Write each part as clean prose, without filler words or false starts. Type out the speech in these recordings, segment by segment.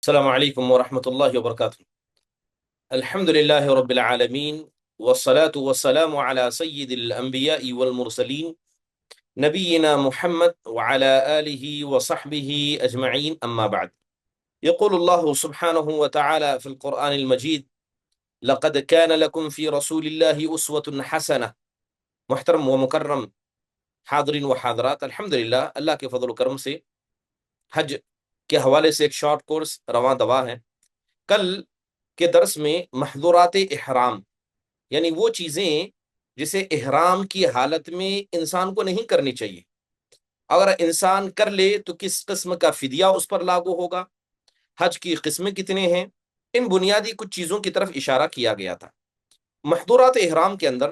السلام علیکم ورحمۃ اللہ وبرکاتہ۔ الحمد للہ رب العالمین والصلاة والسلام على سید الانبیاء والمرسلین نبینا محمد وعلى آلہ وصحبہ اجمعین، اما بعد۔ یقول اللہ سبحانہ وتعالی فی القرآن المجید: لقد كان لكم في رسول اللہ اسوة حسنہ۔ محترم و مکرم حاضرین و حاضرات، الحمدللہ اللہ کے فضل و کرم سے حج کے حوالے سے ایک شارٹ کورس رواں دوا ہے۔ کل کے درس میں محظورات احرام، یعنی وہ چیزیں جسے احرام کی حالت میں انسان کو نہیں کرنی چاہیے، اگر انسان کر لے تو کس قسم کا فدیہ اس پر لاگو ہوگا، حج کی قسمیں کتنے ہیں، ان بنیادی کچھ چیزوں کی طرف اشارہ کیا گیا تھا۔ محظورات احرام کے اندر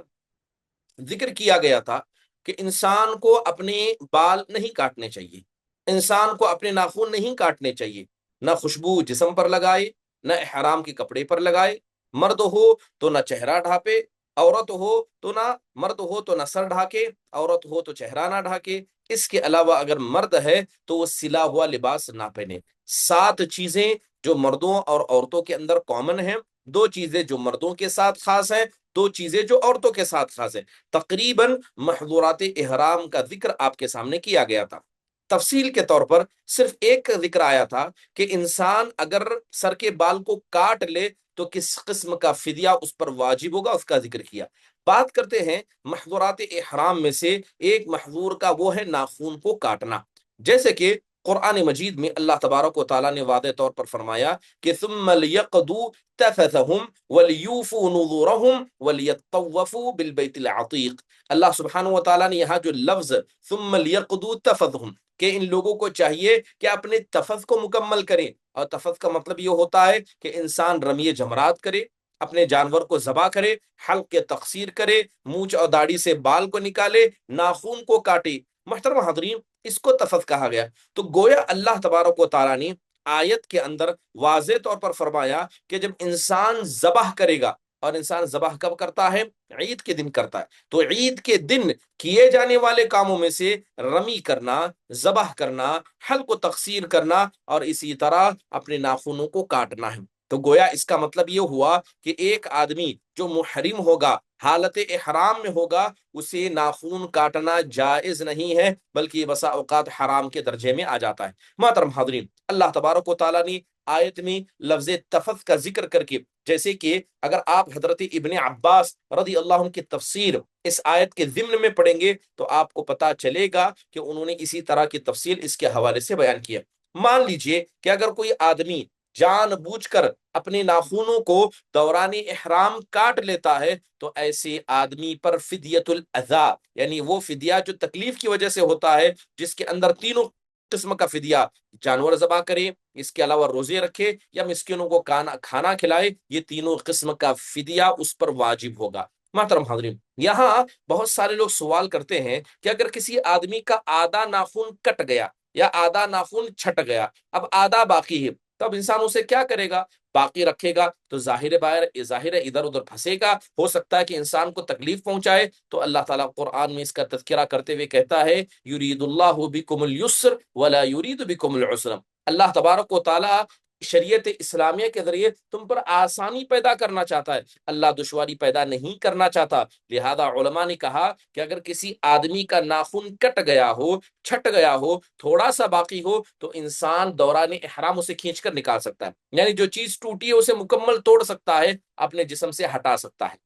ذکر کیا گیا تھا کہ انسان کو اپنے بال نہیں کاٹنے چاہیے، انسان کو اپنے ناخن نہیں کاٹنے چاہیے، نہ خوشبو جسم پر لگائے، نہ احرام کے کپڑے پر لگائے، مرد ہو تو نہ چہرہ ڈھانپے، عورت ہو تو نہ مرد ہو تو نہ سر ڈھانکے، عورت ہو تو چہرہ نہ ڈھانکے۔ اس کے علاوہ اگر مرد ہے تو وہ سلا ہوا لباس نہ پہنے۔ 7 چیزیں جو مردوں اور عورتوں کے اندر کامن ہیں، 2 چیزیں جو مردوں کے ساتھ خاص ہیں، 2 چیزیں جو عورتوں کے ساتھ خاص ہیں۔ تقریباً محظورات احرام کا ذکر آپ کے سامنے کیا گیا تھا۔ تفصیل کے طور پر صرف ایک ذکر آیا تھا کہ انسان اگر سر کے بال کو کاٹ لے تو کس قسم کا فدیہ اس پر واجب ہوگا، اس کا ذکر کیا۔ بات کرتے ہیں محظورات احرام میں سے ایک محظور کا، وہ ہے ناخون کو کاٹنا۔ جیسے کہ قرآن مجید میں اللہ تبارک و تعالیٰ نے واضح طور پر فرمایا کہ ثم لیقضوا تفثهم ولیوفوا نذورهم ولیطوفوا بالبیت العتیق۔ اللہ سبحانہ و تعالیٰ نے یہاں جو لفظ ثم لیقضوا تفثهم، کہ ان لوگوں کو چاہیے کہ اپنے تفظ کو مکمل کریں، اور تفظ کا مطلب یہ ہوتا ہے کہ انسان رمی جمرات کرے، اپنے جانور کو ذبح کرے، حلق کے تقصیر کرے، مونچھ اور داڑھی سے بال کو نکالے، ناخون کو کاٹے۔ محترم حاضرین، اس کو تفظ کہا گیا۔ تو گویا اللہ تبارک و تعالیٰ نے آیت کے اندر واضح طور پر فرمایا کہ جب انسان ذبح کرے گا، اور انسان ذبح کب کرتا ہے؟ عید کے دن کرتا ہے۔ تو عید کے دن کیے جانے والے کاموں میں سے رمی کرنا، ذبح کرنا، حلق و تقصیر کرنا، اور اسی طرح اپنے ناخنوں کو کاٹنا ہے۔ تو گویا اس کا مطلب یہ ہوا کہ ایک آدمی جو محرم ہوگا، حالت احرام میں ہوگا، اسے ناخون کاٹنا جائز نہیں ہے، بلکہ بسا اوقات حرام کے درجے میں آ جاتا ہے۔ محترم حاضرین، اللہ تبارک و تعالیٰ نے آیت میں لفظ تفظ کا ذکر کر کے، جیسے کہ اگر آپ حضرت ابن عباس رضی اللہ عنہ کی تفسیر اس آیت کے ضمن میں پڑھیں گے تو آپ کو پتا چلے گا کہ انہوں نے اسی طرح کی تفصیل اس کے حوالے سے بیان کیا۔ مان لیجئے کہ اگر کوئی آدمی جان بوجھ کر اپنے ناخونوں کو دوران احرام کاٹ لیتا ہے تو ایسے آدمی پر فدیت الاذی، یعنی وہ فدیہ جو تکلیف کی وجہ سے ہوتا ہے، جس کے اندر تینوں قسم کا فدیہ، جانور ذبح کرے، اس کے علاوہ روزے رکھے، یا مسکینوں کو کھانا کھلائے، یہ تینوں قسم کا فدیہ اس پر واجب ہوگا۔ محترم حاضرین، یہاں بہت سارے لوگ سوال کرتے ہیں کہ اگر کسی آدمی کا آدھا ناخن کٹ گیا یا آدھا ناخن چھٹ گیا، اب آدھا باقی ہے، تب انسان اسے کیا کرے گا؟ باقی رکھے گا تو ظاہر ہے ادھر ادھر پھنسے گا، ہو سکتا ہے کہ انسان کو تکلیف پہنچائے۔ تو اللہ تعالیٰ قرآن میں اس کا تذکرہ کرتے ہوئے کہتا ہے یرید اللہ بکم اليسر ولا یرید بکم العسر۔ اللہ تبارک و تعالیٰ شریعت اسلامیہ کے ذریعے تم پر آسانی پیدا کرنا چاہتا ہے، اللہ دشواری پیدا نہیں کرنا چاہتا۔ لہذا علماء نے کہا کہ اگر کسی آدمی کا ناخن کٹ گیا ہو، چھٹ گیا ہو، تھوڑا سا باقی ہو، تو انسان دوران احرام اسے کھینچ کر نکال سکتا ہے، یعنی جو چیز ٹوٹی ہے اسے مکمل توڑ سکتا ہے، اپنے جسم سے ہٹا سکتا ہے۔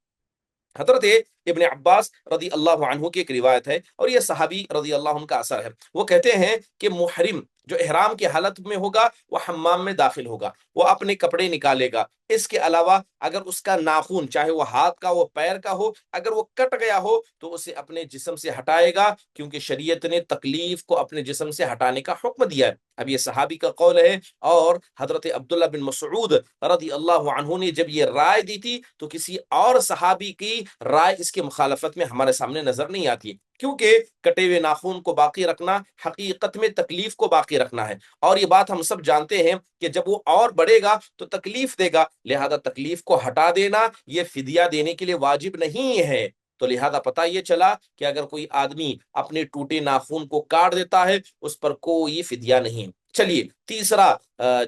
حضرت ابن عباس رضی اللہ عنہ کی ایک روایت ہے، اور یہ صحابی رضی اللہ عنہ کا اثر ہے، وہ کہتے ہیں کہ محرم جو احرام کی حالت میں ہوگا وہ حمام میں داخل ہوگا، وہ اپنے کپڑے نکالے گا۔ اس کے علاوہ اگر اس کا ناخن، چاہے وہ ہاتھ کا ہو پیر کا ہو، اگر وہ کٹ گیا ہو تو اسے اپنے جسم سے ہٹائے گا، کیونکہ شریعت نے تکلیف کو اپنے جسم سے ہٹانے کا حکم دیا ہے۔ اب یہ صحابی کا قول ہے، اور حضرت عبداللہ بن مسعود رضی اللہ عنہ نے جب یہ رائے دی تھی تو کسی اور صحابی کی رائے اس کے مخالفت میں ہمارے سامنے نظر نہیں آتی، کیونکہ کٹے ہوئے ناخون کو باقی رکھنا حقیقت میں تکلیف کو باقی رکھنا ہے، اور یہ بات ہم سب جانتے ہیں کہ جب وہ اور بڑھے گا تو تکلیف دے گا، لہذا تکلیف کو ہٹا دینا یہ فدیہ دینے کے لیے واجب نہیں ہے۔ تو لہذا پتہ یہ چلا کہ اگر کوئی آدمی اپنے ٹوٹے ناخون کو کاٹ دیتا ہے اس پر کوئی فدیہ نہیں۔ چلیے تیسرا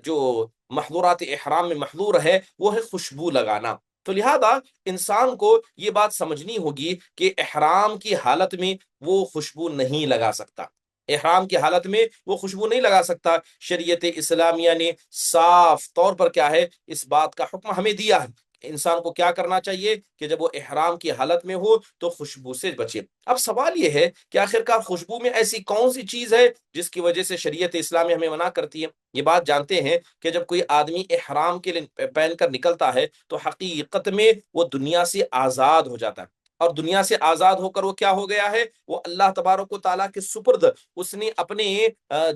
جو محظورات احرام میں محظور ہے وہ ہے خوشبو لگانا. تو لہذا انسان کو یہ بات سمجھنی ہوگی کہ احرام کی حالت میں وہ خوشبو نہیں لگا سکتا. احرام کی حالت میں وہ خوشبو نہیں لگا سکتا. شریعت اسلامیہ نے صاف طور پر کیا ہے اس بات کا حکم ہمیں دیا ہے. انسان کو کیا کرنا چاہیے کہ جب وہ احرام کی حالت میں ہو تو خوشبو سے بچے. اب سوال یہ ہے کہ آخرکار خوشبو میں ایسی کون سی چیز ہے جس کی وجہ سے شریعت اسلامی ہمیں منع کرتی ہے؟ یہ بات جانتے ہیں کہ جب کوئی آدمی احرام کے لیے پہن کر نکلتا ہے تو حقیقت میں وہ دنیا سے آزاد ہو جاتا ہے. اور دنیا سے آزاد ہو کر وہ کیا ہو گیا ہے؟ وہ اللہ تبارک و تعالیٰ کے سپرد اس نے اپنے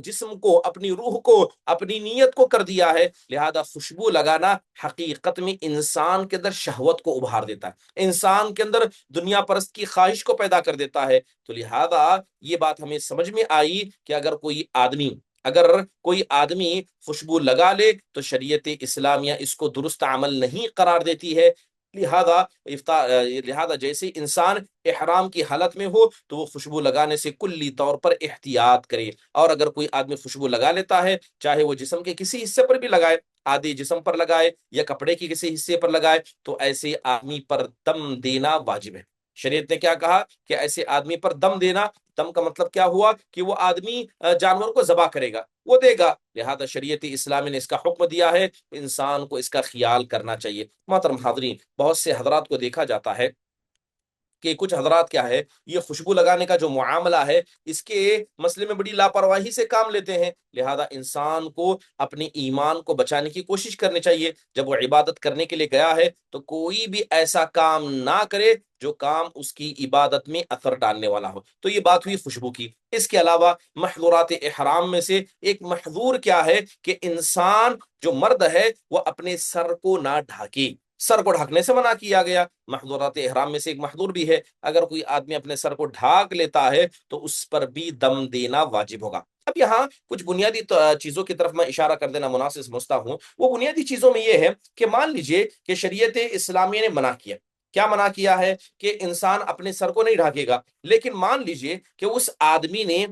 جسم کو، اپنی روح کو، اپنی نیت کو کر دیا ہے. لہذا خوشبو لگانا حقیقت میں انسان کے اندر شہوت کو ابھار دیتا ہے، انسان کے اندر دنیا پرست کی خواہش کو پیدا کر دیتا ہے. تو لہذا یہ بات ہمیں سمجھ میں آئی کہ اگر کوئی آدمی خوشبو لگا لے تو شریعت اسلامیہ اس کو درست عمل نہیں قرار دیتی ہے. لہذا جیسے انسان احرام کی حالت میں ہو تو وہ خوشبو لگانے سے کلی طور پر احتیاط کرے. اور اگر کوئی آدمی خوشبو لگا لیتا ہے، چاہے وہ جسم کے کسی حصے پر بھی لگائے، آدھی جسم پر لگائے یا کپڑے کی کسی حصے پر لگائے، تو ایسے آدمی پر دم دینا واجب ہے. شریعت نے کیا کہا کہ ایسے آدمی پر دم دینا، دم کا مطلب کیا ہوا کہ وہ آدمی جانور کو ذبح کرے گا، وہ دے گا. لہذا شریعت اسلامی نے اس کا حکم دیا ہے، انسان کو اس کا خیال کرنا چاہیے. محترم حاضرین، بہت سے حضرات کو دیکھا جاتا ہے کہ کچھ حضرات کیا ہے، یہ خوشبو لگانے کا جو معاملہ ہے اس کے مسئلے میں بڑی لاپرواہی سے کام لیتے ہیں. لہذا انسان کو اپنے ایمان کو بچانے کی کوشش کرنی چاہیے. جب وہ عبادت کرنے کے لیے گیا ہے تو کوئی بھی ایسا کام نہ کرے جو کام اس کی عبادت میں اثر ڈالنے والا ہو. تو یہ بات ہوئی خوشبو کی. اس کے علاوہ محظورات احرام میں سے ایک محظور کیا ہے کہ انسان جو مرد ہے وہ اپنے سر کو نہ ڈھاکے. سر کو ڈھکنے سے منع کیا گیا. محظورات احرام میں سے ایک محظور بھی ہے، اگر کوئی آدمی اپنے سر کو ڈھانک لیتا ہے تو اس پر بھی دم دینا واجب ہوگا. اب یہاں کچھ بنیادی چیزوں کی طرف میں اشارہ کر دینا مناسب سمجھتا ہوں. وہ بنیادی چیزوں میں یہ ہے کہ مان لیجئے کہ شریعت اسلامیہ نے منع کیا. کیا منع کیا ہے؟ کہ انسان اپنے سر کو نہیں ڈھاکے گا. لیکن مان لیجئے کہ اس آدمی نے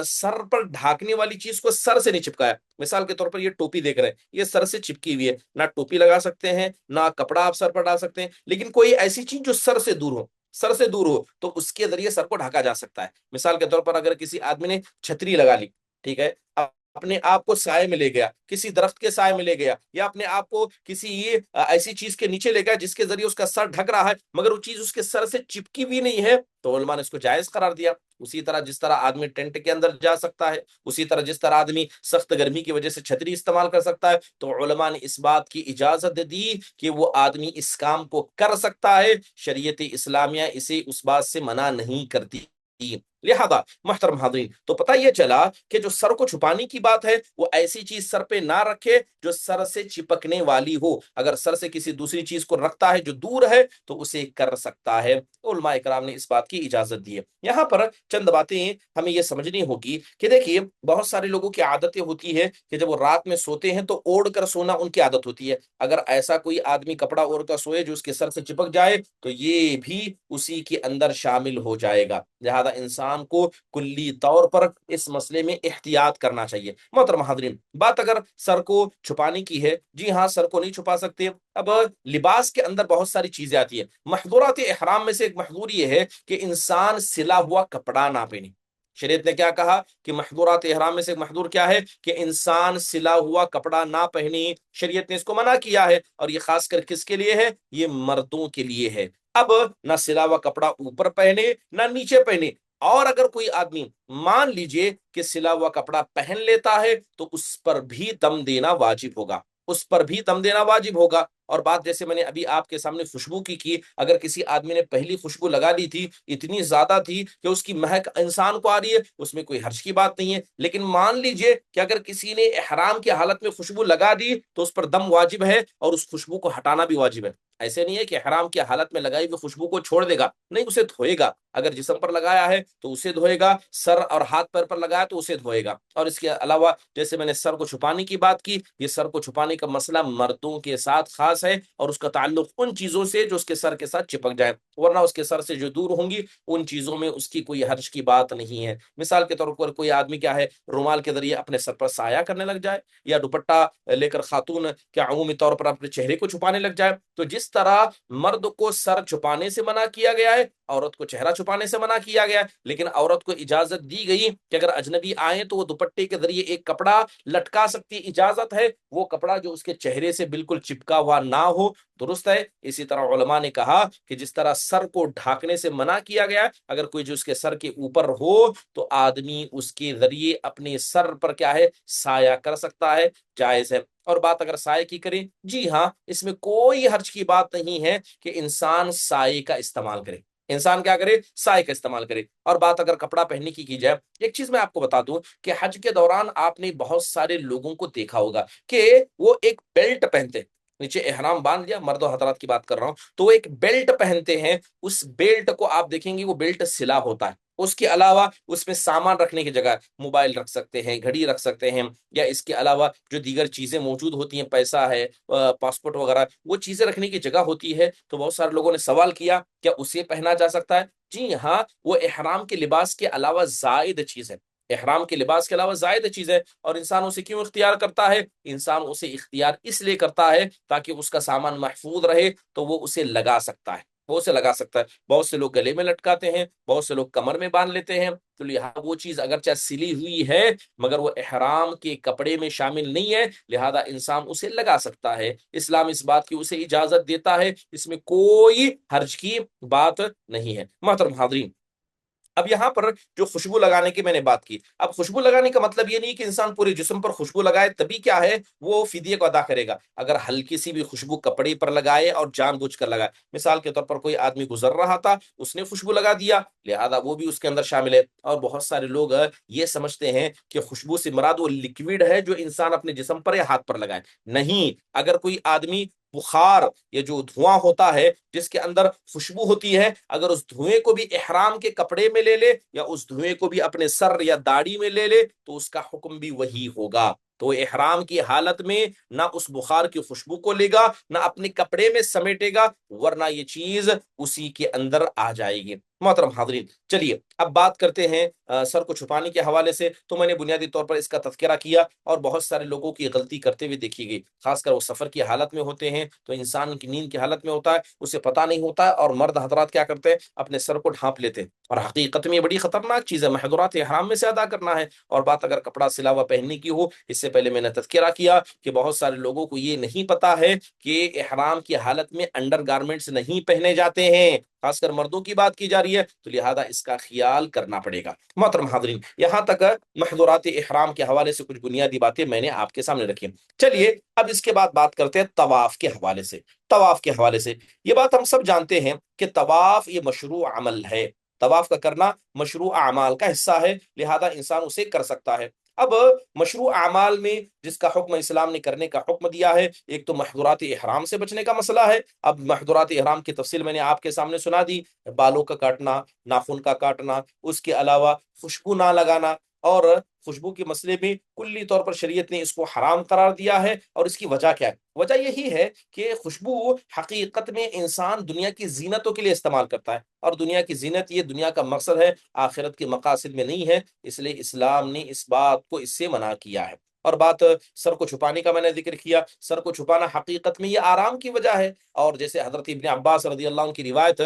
سر پر ڈھانکنے والی چیز کو سر سے نہیں چپکایا. مثال کے طور پر یہ ٹوپی دیکھ رہے ہیں، یہ سر سے چپکی ہوئی ہے، نہ ٹوپی لگا سکتے ہیں نہ کپڑا آپ سر پر ڈال سکتے ہیں. لیکن کوئی ایسی چیز جو سر سے دور ہو، سر سے دور ہو، تو اس کے ذریعے سر کو ڈھکا جا سکتا ہے. مثال کے طور پر اگر کسی آدمی نے چھتری لگا لی، ٹھیک ہے، اپنے آپ کو سائے میں لے گیا، کسی درخت کے سائے میں لے گیا، یا اپنے آپ کو کسی ایسی چیز کے نیچے لے گیا جس کے ذریعے اس کا سر ڈھک رہا ہے مگر وہ چیز اس کے سر سے چپکی بھی نہیں ہے، تو علماء نے اس کو جائز قرار دیا. اسی طرح جس طرح آدمی ٹینٹ کے اندر جا سکتا ہے، اسی طرح جس طرح آدمی سخت گرمی کی وجہ سے چھتری استعمال کر سکتا ہے، تو علماء نے اس بات کی اجازت دی کہ وہ آدمی اس کام کو کر سکتا ہے. شریعت اسلامیہ اسے اس بات سے منع نہیں کرتی. لہذا محترم حاضرین، تو پتہ یہ چلا کہ جو سر کو چھپانے کی بات ہے وہ ایسی چیز سر پہ نہ رکھے جو سر سے چپکنے والی ہو. اگر سر سے کسی دوسری چیز کو رکھتا ہے جو دور ہے تو اسے کر سکتا ہے. علماء اکرام نے اس بات کی اجازت دی ہے. یہاں پر چند باتیں ہمیں یہ سمجھنی ہوگی کہ دیکھیے بہت سارے لوگوں کی عادتیں ہوتی ہے کہ جب وہ رات میں سوتے ہیں تو اوڑھ کر سونا ان کی عادت ہوتی ہے. اگر ایسا کوئی آدمی کپڑا اوڑھ کر سوئے جو اس کے سر سے چپک جائے تو یہ بھی اسی کے اندر شامل ہو جائے گا. لہذا انسان کو کلی طور پر اس مسئلے میں احتیاط کرنا چاہیے. محترم حاضرین، بات اگر سر کو چھپانے کی ہے، جی ہاں، سر کو نہیں چھپا سکتے. اب لباس کے اندر بہت ساری چیزیں آتی ہیں. محظورات احرام میں سے ایک محظور یہ ہے کہ انسان سلا ہوا کپڑا نہ پہنے. شریعت نے کیا کہا کہ محظورات احرام میں سے ایک محظور کیا ہے کہ انسان سلا ہوا کپڑا نہ پہنے. شریعت نے اس کو منع کیا ہے، اور یہ خاص کر کس کے لیے ہے؟ یہ مردوں کے لیے ہے. اب نہ سلا ہوا کپڑا اوپر پہنے نہ نیچے پہنے. اور اگر کوئی آدمی مان لیجئے کہ سلا ہوا کپڑا پہن لیتا ہے تو اس پر بھی دم دینا واجب ہوگا، اس پر بھی دم دینا واجب ہوگا. اور بات جیسے میں نے ابھی آپ کے سامنے خوشبو کی، اگر کسی آدمی نے پہلی خوشبو لگا لی تھی، اتنی زیادہ تھی کہ اس کی مہک انسان کو آ رہی ہے، اس میں کوئی حرج کی بات نہیں ہے. لیکن مان لیجئے کہ اگر کسی نے احرام کی حالت میں خوشبو لگا دی تو اس پر دم واجب ہے اور اس خوشبو کو ہٹانا بھی واجب ہے. ایسے نہیں ہے کہ احرام کی حالت میں لگائی ہوئی خوشبو کو چھوڑ دے گا، نہیں، اسے دھوئے گا. اگر جسم پر لگایا ہے تو اسے دھوئے گا، سر اور ہاتھ پیر پر لگایا تو اسے دھوئے گا۔ اور اس کے علاوہ جیسے میں نے سر کو چھپانے کی بات کی، یہ سر کو چھپانے کا مسئلہ مردوں کے ساتھ خاص ہے، اور اس کا تعلق ان چیزوں سے جو اس کے سر کے ساتھ چپک جائے، ورنہ اس کے سر سے جو دور ہوں گی ان چیزوں میں اس کی کوئی حرج کی بات نہیں ہے۔ مثال کے طور پر کوئی آدمی کیا ہے رومال کے ذریعے اپنے سر پر سایہ کرنے لگ جائے، یا دوپٹہ لے کر خاتون کیا عمومی طور پر اپنے چہرے کو چھپانے لگ جائے، تو جس طرح مرد کو سر چھپانے سے منع کیا گیا ہے، عورت کو چہرہ چھپانے سے منع کیا گیا ہے، لیکن عورت کو اجازت دی گئی کہ اگر اجنبی آئے تو وہ دوپٹے کے ذریعے ایک کپڑا لٹکا سکتی، اجازت ہے، وہ کپڑا جو اس کے چہرے سے بالکل چپکا ہوا نہ ہو، درست ہے۔ اسی طرح علماء نے کہا کہ جس طرح سر کو ڈھانکنے سے منع کیا گیا، اگر کوئی جو اس کے سر کے اوپر ہو تو آدمی اس کے ذریعے اپنے سر پر کیا ہے سایہ کر سکتا ہے، جائز ہے۔ اور بات اگر سائے کی کریں، جی ہاں، اس میں کوئی حرج کی بات نہیں ہے کہ انسان سائے کا استعمال کرے، انسان کیا کرے سائے کا استعمال کرے۔ اور بات اگر کپڑا پہننے کی جائے، ایک چیز میں آپ کو بتا دوں کہ حج کے دوران آپ نے بہت سارے لوگوں کو دیکھا ہوگا کہ وہ ایک بیلٹ پہنتے، نیچے احرام باندھ لیا، مرد و حضرات کی بات کر رہا ہوں، تو وہ ایک بیلٹ پہنتے ہیں، اس بیلٹ کو آپ دیکھیں گے وہ بیلٹ سلا ہوتا ہے، اس کے علاوہ اس میں سامان رکھنے کی جگہ موبائل رکھ سکتے ہیں، گھڑی رکھ سکتے ہیں، یا اس کے علاوہ جو دیگر چیزیں موجود ہوتی ہیں، پیسہ ہے، پاسپورٹ وغیرہ، وہ چیزیں رکھنے کی جگہ ہوتی ہے۔ تو بہت سارے لوگوں نے سوال کیا کیا اسے پہنا جا سکتا ہے؟ جی ہاں، وہ احرام کے لباس کے علاوہ زائد چیز ہے، احرام کے لباس کے علاوہ زائد چیز ہے۔ اور انسان اسے کیوں اختیار کرتا ہے؟ انسان اسے اختیار اس لیے کرتا ہے تاکہ اس کا سامان محفوظ رہے، تو وہ اسے لگا سکتا ہے، وہ اسے لگا سکتا ہے۔ بہت سے لوگ گلے میں لٹکاتے ہیں، بہت سے لوگ کمر میں باندھ لیتے ہیں، تو لہٰذا وہ چیز اگرچہ سلی ہوئی ہے مگر وہ احرام کے کپڑے میں شامل نہیں ہے، لہذا انسان اسے لگا سکتا ہے۔ اسلام اس بات کی اسے اجازت دیتا ہے، اس میں کوئی حرج کی بات نہیں ہے۔ محترم حاضرین، اب یہاں پر جو خوشبو لگانے کی میں نے بات کی، اب خوشبو لگانے کا مطلب یہ نہیں کہ انسان پورے جسم پر خوشبو لگائے تبھی کیا ہے وہ فدیے کو ادا کرے گا۔ اگر ہلکی سی بھی خوشبو کپڑے پر لگائے اور جان بوجھ کر لگائے، مثال کے طور پر کوئی آدمی گزر رہا تھا، اس نے خوشبو لگا دیا، لہذا وہ بھی اس کے اندر شامل ہے۔ اور بہت سارے لوگ یہ سمجھتے ہیں کہ خوشبو سے مراد وہ لکوڈ ہے جو انسان اپنے جسم پر یا ہاتھ پر لگائے، نہیں۔ اگر کوئی آدمی بخار، یہ جو دھواں ہوتا ہے جس کے اندر خوشبو ہوتی ہے، اگر اس دھوئیں کو بھی احرام کے کپڑے میں لے لے یا اس دھوئیں کو بھی اپنے سر یا داڑھی میں لے لے تو اس کا حکم بھی وہی ہوگا۔ تو احرام کی حالت میں نہ اس بخار کی خوشبو کو لے گا، نہ اپنے کپڑے میں سمیٹے گا، ورنہ یہ چیز اسی کے اندر آ جائے گی۔ محترم حاضرین، چلیے اب بات کرتے ہیں سر کو چھپانے کے حوالے سے۔ تو میں نے بنیادی طور پر اس کا تذکرہ کیا، اور بہت سارے لوگوں کی غلطی کرتے ہوئے دیکھی گئی، خاص کر وہ سفر کی حالت میں ہوتے ہیں تو انسان کی نیند کی حالت میں ہوتا ہے، اسے پتہ نہیں ہوتا ہے، اور مرد حضرات کیا کرتے ہیں اپنے سر کو ڈھانپ لیتے ہیں، اور حقیقت میں یہ بڑی خطرناک چیز ہے، محظورات احرام میں سے ادا کرنا ہے۔ اور بات اگر کپڑا سلا ہوا پہننے کی ہو، اس سے پہلے میں نے تذکرہ کیا کہ بہت سارے لوگوں کو یہ نہیں پتا ہے کہ احرام کی حالت میں انڈر گارمنٹس نہیں پہنے جاتے ہیں، خاص کر مردوں کی بات کی جا رہی ہے، تو لہذا اس کا خیال کرنا پڑے گا۔ محترم حاضرین، یہاں تک محظورات احرام کے حوالے سے کچھ بنیادی باتیں میں نے آپ کے سامنے رکھی۔ چلیے اب اس کے بعد بات کرتے ہیں طواف کے حوالے سے۔ طواف کے حوالے سے یہ بات ہم سب جانتے ہیں کہ طواف یہ مشروع عمل ہے، طواف کا کرنا مشروع اعمال کا حصہ ہے، لہذا انسان اسے کر سکتا ہے۔ اب مشروع اعمال میں جس کا حکم اسلام نے کرنے کا حکم دیا ہے، ایک تو محظورات احرام سے بچنے کا مسئلہ ہے۔ اب محظورات احرام کی تفصیل میں نے آپ کے سامنے سنا دی، بالوں کا کاٹنا، ناخن کا کاٹنا، اس کے علاوہ خوشبو نہ لگانا، اور خوشبو کے مسئلے میں کلی طور پر شریعت نے اس کو حرام قرار دیا ہے۔ اور اس کی وجہ کیا ہے؟ وجہ یہی ہے کہ خوشبو حقیقت میں انسان دنیا کی زینتوں کے لیے استعمال کرتا ہے، اور دنیا کی زینت یہ دنیا کا مقصد ہے، آخرت کے مقاصد میں نہیں ہے، اس لیے اسلام نے اس بات کو اس سے منع کیا ہے۔ اور بات سر کو چھپانے کا میں نے ذکر کیا، سر کو چھپانا حقیقت میں یہ آرام کی وجہ ہے، اور جیسے حضرت ابن عباس رضی اللہ عنہ کی روایت،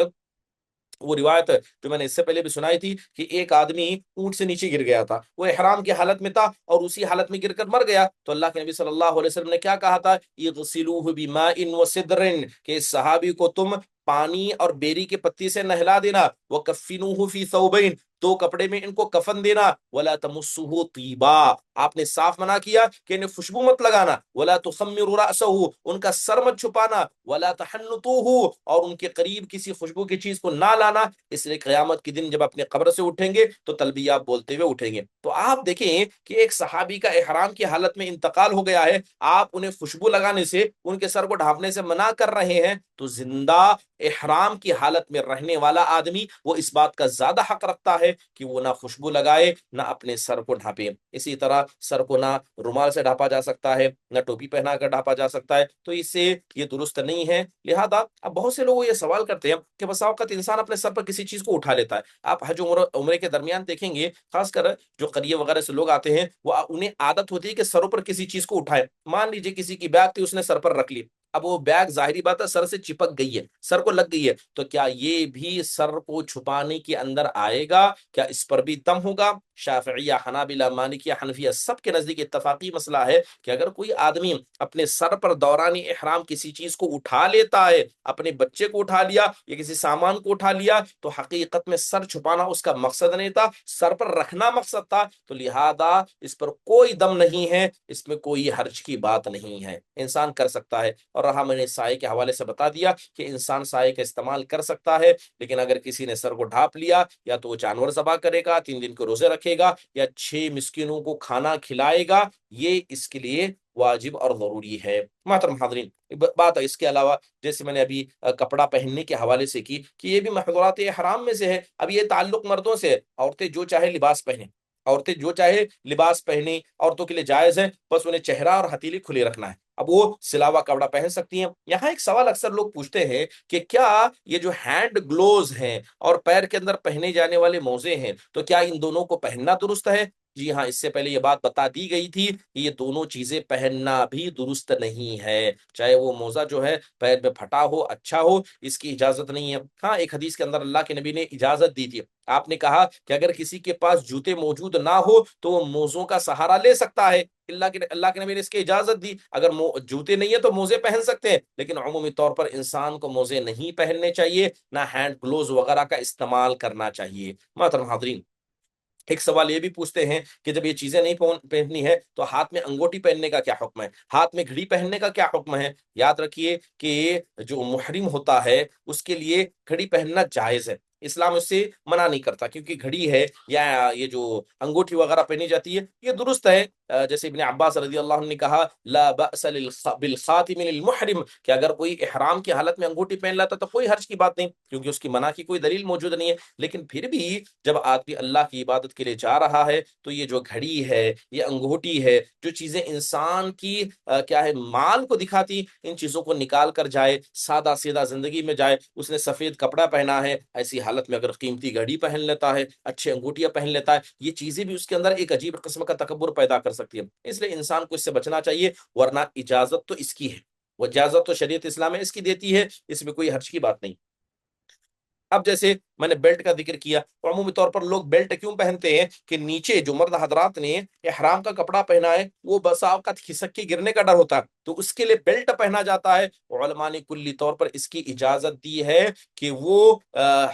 وہ روایت جو میں نے اس سے پہلے بھی سنائی تھی کہ ایک آدمی اونٹ سے نیچے گر گیا تھا، وہ احرام کی حالت میں تھا اور اسی حالت میں گر کر مر گیا، تو اللہ کے نبی صلی اللہ علیہ وسلم نے کیا کہا تھا؟ اغسلوہ بماء وسدر، کہ اس صحابی کو تم پانی اور بیری کے پتی سے نہلا دینا، وکفنوہ فی ثوبین، دو کپڑے میں ان کو کفن دینا، ولا تمسہ طیبا، آپ نے صاف منع کیا کہ انہیں خوشبو مت لگانا، ولا تخمر رأسہ، ان کا سر مت چھپانا، ولا تحنطوہ، اور ان کے قریب کسی خوشبو کی چیز کو نہ لانا، اس لیے قیامت کے دن جب اپنے قبر سے اٹھیں گے تو تلبیہ بولتے ہوئے اٹھیں گے۔ تو آپ دیکھیں کہ ایک صحابی کا احرام کی حالت میں انتقال ہو گیا ہے، آپ انہیں خوشبو لگانے سے، ان کے سر کو ڈھانپنے سے منع کر رہے ہیں، تو زندہ احرام کی حالت میں رہنے والا آدمی وہ اس بات کا زیادہ حق رکھتا ہے کہ وہ نہ خوشبو لگائے نہ اپنے سر کو ڈھانپے۔ اسی طرح سر کو نہ رومال سے ڈھانپا جا سکتا ہے، نہ ٹوپی پہنا کر ڈھانپا جا سکتا ہے، تو اس سے یہ درست نہیں ہے۔ لہذا اب بہت سے لوگ یہ سوال کرتے ہیں کہ بسا اوقات انسان اپنے سر پر کسی چیز کو اٹھا لیتا ہے۔ آپ حج عمرے کے درمیان دیکھیں گے، خاص کر جو قریے وغیرہ سے لوگ آتے ہیں، وہ انہیں عادت ہوتی ہے کہ سروں پر کسی چیز کو اٹھائے۔ مان لیجیے کسی کی بیگ تھی، اس نے سر پر رکھ لی، اب وہ بیگ ظاہری بات ہے سر سے چپک گئی ہے، سر کو لگ گئی ہے، تو کیا یہ بھی سر کو چھپانے کے اندر آئے گا؟ کیا اس پر بھی دم ہوگا؟ شافعیہ، حنابلہ، مالکیہ، حنفیہ سب کے نزدیک اتفاقی مسئلہ ہے کہ اگر کوئی آدمی اپنے سر پر دوران احرام کسی چیز کو اٹھا لیتا ہے، اپنے بچے کو اٹھا لیا یا کسی سامان کو اٹھا لیا، تو حقیقت میں سر چھپانا اس کا مقصد نہیں تھا، سر پر رکھنا مقصد تھا، تو لہذا اس پر کوئی دم نہیں ہے، اس میں کوئی حرج کی بات نہیں ہے، انسان کر سکتا ہے۔ اور رہا، میں نے سائے کے حوالے سے بتا دیا کہ انسان سائے کا استعمال کر سکتا ہے، لیکن اگر کسی نے سر کو ڈھانپ لیا، یا تو وہ جانور ذبح کرے گا، 3 دن کے روزے رکھے گا، یا 6 مسکینوں کو کھانا کھلائے گا، یہ اس کے لیے واجب اور ضروری ہے۔ محترم حاضرین، بات ہے اس کے علاوہ، جیسے میں نے ابھی کپڑا پہننے کے حوالے سے کی کہ یہ بھی محظورات احرام میں سے ہے۔ اب یہ تعلق مردوں سے ہے، عورتیں جو چاہے لباس پہنیں، عورتیں جو چاہے لباس پہنیں، عورتوں کے لیے جائز ہے، بس انہیں چہرہ اور ہتھیلی کھلی رکھنا ہے، اب وہ سلا ہوا کپڑا پہن سکتی ہیں۔ یہاں ایک سوال اکثر لوگ پوچھتے ہیں کہ کیا یہ جو ہینڈ گلوز ہیں اور پیر کے اندر پہنے جانے والے موزے ہیں، تو کیا ان دونوں کو پہننا درست ہے؟ جی ہاں، اس سے پہلے یہ بات بتا دی گئی تھی کہ یہ دونوں چیزیں پہننا بھی درست نہیں ہے، چاہے وہ موزہ جو ہے پیر میں پھٹا ہو، اچھا ہو، اس کی اجازت نہیں ہے۔ ہاں، ایک حدیث کے اندر اللہ کے نبی نے اجازت دی تھی، آپ نے کہا کہ اگر کسی کے پاس جوتے موجود نہ ہو تو وہ موزوں کا سہارا لے سکتا ہے، اللہ کے نبی نے اس کی اجازت دی، اگر جوتے نہیں ہے تو موزے پہن سکتے ہیں، لیکن عمومی طور پر انسان کو موزے نہیں پہننے چاہیے، نہ ہینڈ گلوز وغیرہ کا استعمال کرنا چاہیے۔ محترم حاضرین، ایک سوال یہ بھی پوچھتے ہیں کہ جب یہ چیزیں نہیں پہننی ہے تو ہاتھ میں انگوٹی پہننے کا کیا حکم ہے، ہاتھ میں گھڑی پہننے کا کیا حکم ہے؟ یاد رکھیے کہ جو محرم ہوتا ہے اس کے لیے گھڑی پہننا جائز ہے، اسلام اس سے منع نہیں کرتا، کیونکہ گھڑی ہے یا یہ جو انگوٹھی وغیرہ پہنی جاتی ہے یہ درست ہے۔ جیسے ابن عباس رضی اللہ عنہ نے کہا لا بأس بالخاتم للمحرم، کہ اگر کوئی احرام کی حالت میں انگوٹھی پہن لاتا تو کوئی حرج کی بات نہیں، کیونکہ اس کی منع کی کوئی دلیل موجود نہیں ہے، لیکن پھر بھی جب آدمی اللہ کی عبادت کے لیے جا رہا ہے تو یہ جو گھڑی ہے، یہ انگوٹھی ہے، جو چیزیں انسان کی کیا ہے مال کو دکھاتی، ان چیزوں کو نکال کر جائے، سادہ سیدھا زندگی میں جائے۔ اس نے سفید کپڑا پہنا ہے، ایسی حالت میں اگر قیمتی گھڑی پہن لیتا ہے، اچھے انگوٹیاں پہن لیتا ہے، یہ چیزیں بھی اس کے اندر ایک عجیب قسم کا تکبر پیدا کر سکتی ہے، اس لیے انسان کو اس سے بچنا چاہیے، ورنہ اجازت تو اس کی ہے، وہ اجازت تو شریعت اسلام میں اس کی دیتی ہے، اس میں کوئی حرج کی بات نہیں۔ اب جیسے میں نے بیلٹ کا ذکر کیا، تو عمومی طور پر لوگ بیلٹ کیوں پہنتے ہیں کہ نیچے جو مرد حضرات نے احرام کا کپڑا پہنا ہے وہ بسا اوقات کھسک کے گرنے کا ڈر ہوتا ہے، تو اس کے لیے بیلٹ پہنا جاتا ہے۔ علماء نے کلی طور پر اس کی اجازت دی ہے کہ وہ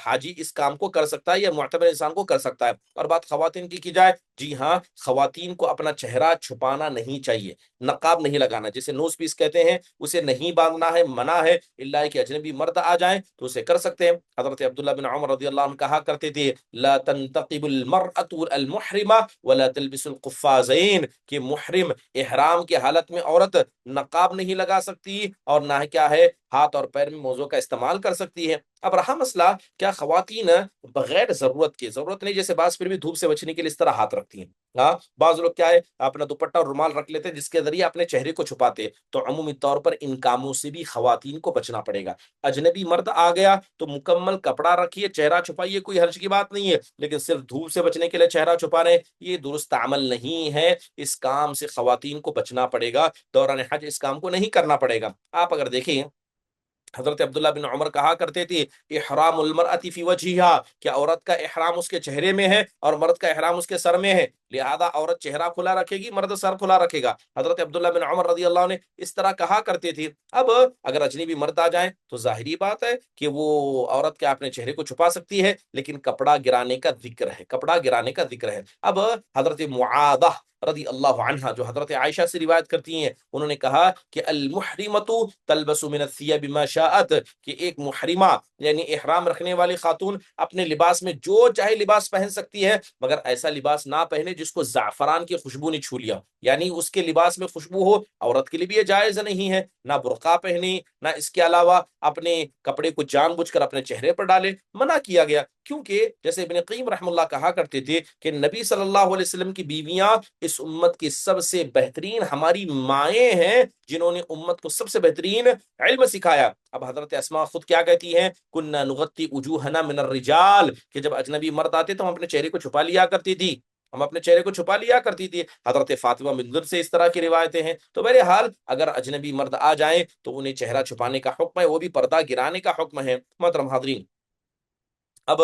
حاجی اس کام کو کر سکتا ہے یا معتبر انسان کو کر سکتا ہے۔ اور بات خواتین کی جائے، جی ہاں، خواتین کو اپنا چہرہ چھپانا نہیں چاہیے، نقاب نہیں لگانا، جسے نوز پیس کہتے ہیں، اسے نہیں باندھنا ہے، منع ہے، اللہ کہ اجنبی مرد آ جائیں تو اسے کر سکتے ہیں۔ حضرت عبداللہ بن عمر رضی اللہ عنہ کہا کرتے تھے لا تنتقب المرأة المحرمہ ولا تلبس القفازین، کہ محرم احرام کی حالت میں عورت نقاب نہیں لگا سکتی اور نہ کیا ہے ہاتھ اور پیر میں موزوں کا استعمال کر سکتی ہے۔ اب رہا مسئلہ کیا خواتین بغیر ضرورت کے، ضرورت نہیں جیسے بعض پھر بھی دھوپ سے بچنے کے لیے اس طرح ہاتھ رکھتی ہیں، ہاں بعض لوگ کیا ہے اپنا دوپٹہ اور رومال رکھ لیتے ہیں جس کے ذریعے اپنے چہرے کو چھپاتے، تو عمومی طور پر ان کاموں سے بھی خواتین کو بچنا پڑے گا۔ اجنبی مرد آ گیا تو مکمل کپڑا رکھیے، چہرہ چھپائیے، کوئی حرج کی بات نہیں ہے، لیکن صرف دھوپ سے بچنے کے لیے چہرہ چھپا رہے، یہ درست عمل نہیں ہے، اس کام سے خواتین کو بچنا پڑے گا، دوران حج اس کام کو نہیں کرنا پڑے گا۔ آپ اگر دیکھیں حضرت عبداللہ بن عمر کہا کرتے تھے احرام المرأة فی وجہہا، کہ عورت کا احرام اس کے چہرے میں ہے اور مرد کا احرام اس کے سر میں ہے، لہذا عورت چہرہ کھلا رکھے گی، مرد سر کھلا رکھے گا۔ حضرت عبداللہ بن عمر رضی اللہ عنہ نے اس طرح کہا کرتے تھے۔ اب اگر اجنبی مرد آ جائیں تو ظاہری بات ہے کہ وہ عورت کیا اپنے چہرے کو چھپا سکتی ہے، لیکن کپڑا گرانے کا ذکر ہے، کپڑا گرانے کا ذکر ہے۔ اب حضرت معاذہ رضی اللہ عنہا جو حضرت عائشہ سے روایت کرتی ہیں، انہوں نے کہا کہ المحرمۃ تلبس من الثياب ما شاءت، کہ ایک محرمہ یعنی احرام رکھنے والی خاتون اپنے لباس میں جو چاہے لباس پہن سکتی ہے، مگر ایسا لباس نہ پہنے جس کو زعفران کی خوشبو نے چھو لیا، یعنی اس کے لباس میں خوشبو ہو۔ عورت کے لیے بھی یہ جائز نہیں ہے، نہ برقع پہنے، نہ اس کے علاوہ اپنے کپڑے کو جان بوجھ کر اپنے چہرے پر ڈالے، منع کیا گیا۔ کیونکہ جیسے ابن قیم رحم اللہ کہا کرتے تھے کہ نبی صلی اللہ علیہ وسلم کی بیویاں اس امت کی سب سے بہترین ہماری مائیں ہیں، جنہوں نے امت کو سب سے بہترین علم سکھایا۔ اب حضرت اسماء خود کیا کہتی ہیں، کننا نغطی وجوہنا من الرجال، کہ جب اجنبی مرد آتے تو ہم اپنے چہرے کو چھپا لیا کرتی تھی، ہم اپنے چہرے کو چھپا لیا کرتی تھی۔ حضرت فاطمہ بنت سے اس طرح کی روایتیں ہیں۔ تو بہرحال اگر اجنبی مرد آ جائیں تو انہیں چہرہ چھپانے کا حکم ہے، وہ بھی پردہ گرانے کا حکم ہے۔ محترم حاضرین، اب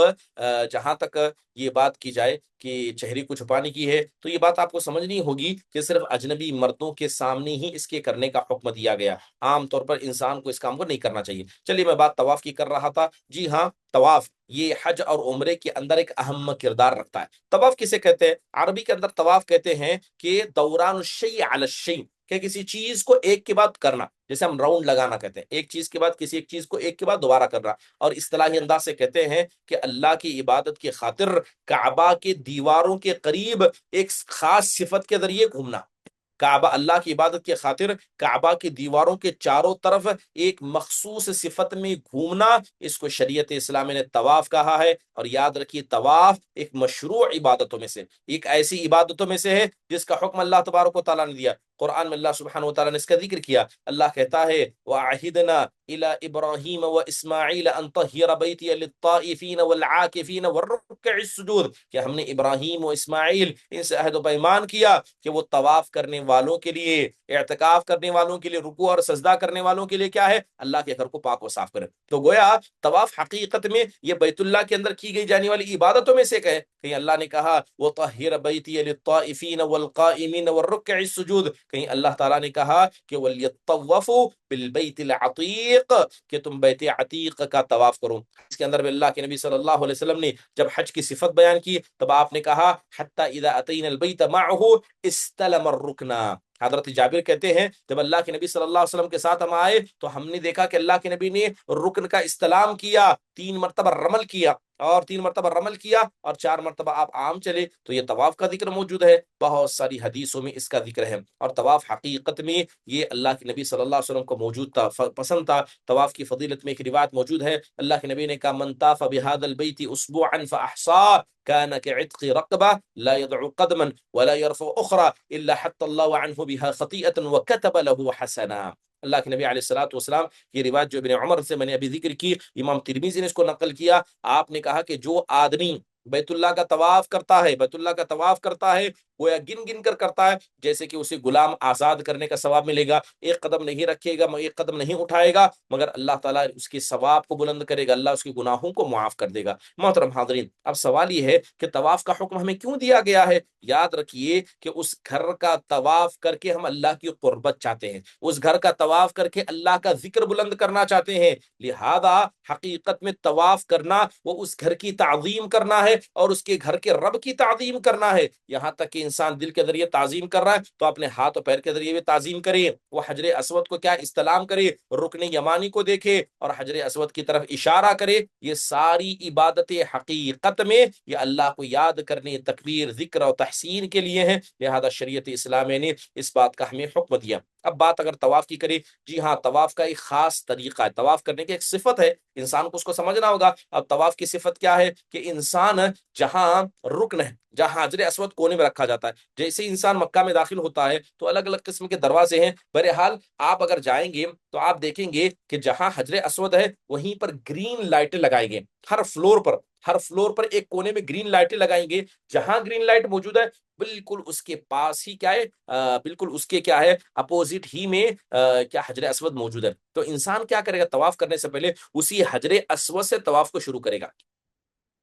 جہاں تک یہ بات کی جائے کہ چہرے کو چھپانے کی ہے، تو یہ بات آپ کو سمجھنی ہوگی کہ صرف اجنبی مردوں کے سامنے ہی اس کے کرنے کا حکم دیا گیا، عام طور پر انسان کو اس کام کو نہیں کرنا چاہیے۔ چلیے، میں بات طواف کی کر رہا تھا۔ جی ہاں، طواف یہ حج اور عمرے کے اندر ایک اہم کردار رکھتا ہے۔ طواف کسے کہتے ہیں؟ عربی کے اندر طواف کہتے ہیں کہ دوران الشیء علی الشیء، کہ کسی چیز کو ایک کے بعد کرنا، جیسے ہم راؤنڈ لگانا کہتے ہیں، ایک چیز کے بعد کسی ایک چیز کو ایک کے بعد دوبارہ کرنا۔ اور اصطلاحی انداز سے کہتے ہیں کہ اللہ کی عبادت کی خاطر کعبہ کے دیواروں کے قریب ایک خاص صفت کے ذریعے گھومنا۔ کعبہ، اللہ کی عبادت کی خاطر کعبہ کی دیواروں کے چاروں طرف ایک مخصوص صفت میں گھومنا، اس کو شریعت اسلامی نے طواف کہا ہے۔ اور یاد رکھیے، طواف ایک مشروع عبادتوں میں سے، ایک ایسی عبادتوں میں سے ہے جس کا حکم اللہ تبارک و تعالیٰ نے دیا۔ قرآن میں اللہ سبحانہ و تعالیٰ نے اس کا ذکر کیا۔ اللہ کہتا ہے وَعَهِدْنَا إِلَىٰ إِبْرَاهِيمَ وَإِسْمَاعِيلَ أَن طَهِّرَ بَيْتِيَ لِلطَّائِفِينَ وَالْعَاكِفِينَ وَالرُّكَّعِ السُّجُودِ، کہ ہم نے ابراہیم و اسماعیل ان سے عہد و پیمان کیا کہ وہ طواف کرنے والوں کے لیے، اعتکاف کرنے والوں کے لیے، رکوع اور سجدہ کرنے والوں کے لیے کیا ہے، اللہ کے گھر کو پاک و صاف کرے۔ تو گویا طواف حقیقت میں یہ بیت اللہ کے اندر کی گئی جانے والی عبادتوں میں سے ایک ہے۔ کہیں اللہ نے کہا وَطَهِّرَ بَيْتِيَ لِلطَّائِفِينَ وَالْقَائِمِينَ وَالرُّكَّعِ السُّجُودِ، کہیں اللہ تعالیٰ نے کہا کہ وَلْيَطَّوَّفُوا بِالْبَيْتِ الْعَتِيقِ، کہ تم بیت عتیق کا طواف کرو۔ اس کے اندر بھی اللہ کے نبی صلی اللہ علیہ وسلم نے جب حج کی صفت بیان کی، تب آپ نے کہا حَتَّى إِذَا أَتَيْنَا الْبَيْتَ مَعَهُ اسْتَلَمَ الرُّكْنَ۔ حضرت جابر کہتے ہیں جب اللہ کے نبی صلی اللہ علیہ وسلم کے ساتھ ہم آئے تو ہم نے دیکھا کہ اللہ کے نبی نے رکن کا استلام کیا، 3 مرتبہ رمل کیا، اور 3 مرتبہ رمل کیا، اور 4 مرتبہ آپ عام چلے۔ تو یہ طواف کا ذکر موجود ہے، بہت ساری حدیثوں میں اس کا ذکر ہے۔ اور طواف حقیقت میں یہ اللہ کے نبی صلی اللہ علیہ وسلم کو موجود تھا، پسند تھا۔ طواف کی فضیلت میں ایک روایت موجود ہے، اللہ کے نبی نے کہا من طاف بهذا البيت اسبوعا فاحصاه كان كعتق رقبه لا يدعو قدما ولا يرفع اخرى الا حط الله عنه بها خطيئه وكتب له حسنا۔ اللہ کے نبی علیہ الصلوۃ والسلام، یہ روایت جو ابن عمر سے میں نے ابھی ذکر کی، امام ترمذی نے اس کو نقل کیا۔ آپ نے کہا کہ جو آدمی بیت اللہ کا طواف کرتا ہے، بیت اللہ کا طواف کرتا ہے، گویا گن گن کر کرتا ہے، جیسے کہ اسے غلام آزاد کرنے کا ثواب ملے گا۔ ایک قدم نہیں رکھے گا، ایک قدم نہیں اٹھائے گا، مگر اللہ تعالیٰ اس کے ثواب کو بلند کرے گا، اللہ اس کے گناہوں کو معاف کر دے گا۔ محترم حاضرین، اب سوال یہ ہے کہ طواف کا حکم ہمیں کیوں دیا گیا ہے؟ یاد رکھیے کہ اس گھر کا طواف کر کے ہم اللہ کی قربت چاہتے ہیں، اس گھر کا طواف کر کے اللہ کا ذکر بلند کرنا چاہتے ہیں۔ لہذا حقیقت میں طواف کرنا وہ اس گھر کی تعظیم کرنا ہے، اور اس کے گھر کے رب کی تعظیم کرنا ہے۔ یہاں تک کہ انسان دل کے ذریعے تعظیم کر رہا ہے تو اپنے ہاتھ و پیر کے ذریعے بھی تعظیم کرے، وہ حجر اسود کو کیا استلام کرے، رکن یمانی کو دیکھے اور حجر اسود کی طرف اشارہ کرے۔ یہ ساری عبادت حقیقت میں یہ اللہ کو یاد کرنے، تکبیر، ذکر اور تحسین کے لیے ہیں۔ لہذا شریعت اسلامی نے اس بات کا ہمیں حکم دیا۔ اب بات اگر طواف کی کرے، جی ہاں، طواف کا ایک خاص طریقہ ہے، طواف کرنے کی ایک صفت ہے، انسان کو اس کو سمجھنا ہوگا۔ اب طواف کی صفت کیا ہے کہ انسان جہاں رکن ہے، جہاں حجر اسود کونے میں رکھا جاتا ہے، جیسے انسان مکہ میں داخل ہوتا ہے تو الگ الگ قسم کے دروازے ہیں۔ بہرحال آپ اگر جائیں گے تو آپ دیکھیں گے کہ جہاں حجر اسود ہے وہیں پر گرین لائٹیں لگائی گئی، ہر فلور پر ایک کونے میں گرین لائٹیں لگائیں گے۔ جہاں گرین لائٹ موجود ہے بالکل اس کے پاس ہی کیا ہے، بالکل اس کے کیا ہے اپوزٹ ہی میں کیا حجر اسود موجود ہے۔ تو انسان کیا کرے گا، طواف کرنے سے پہلے اسی حجر اسود سے طواف کو شروع کرے گا۔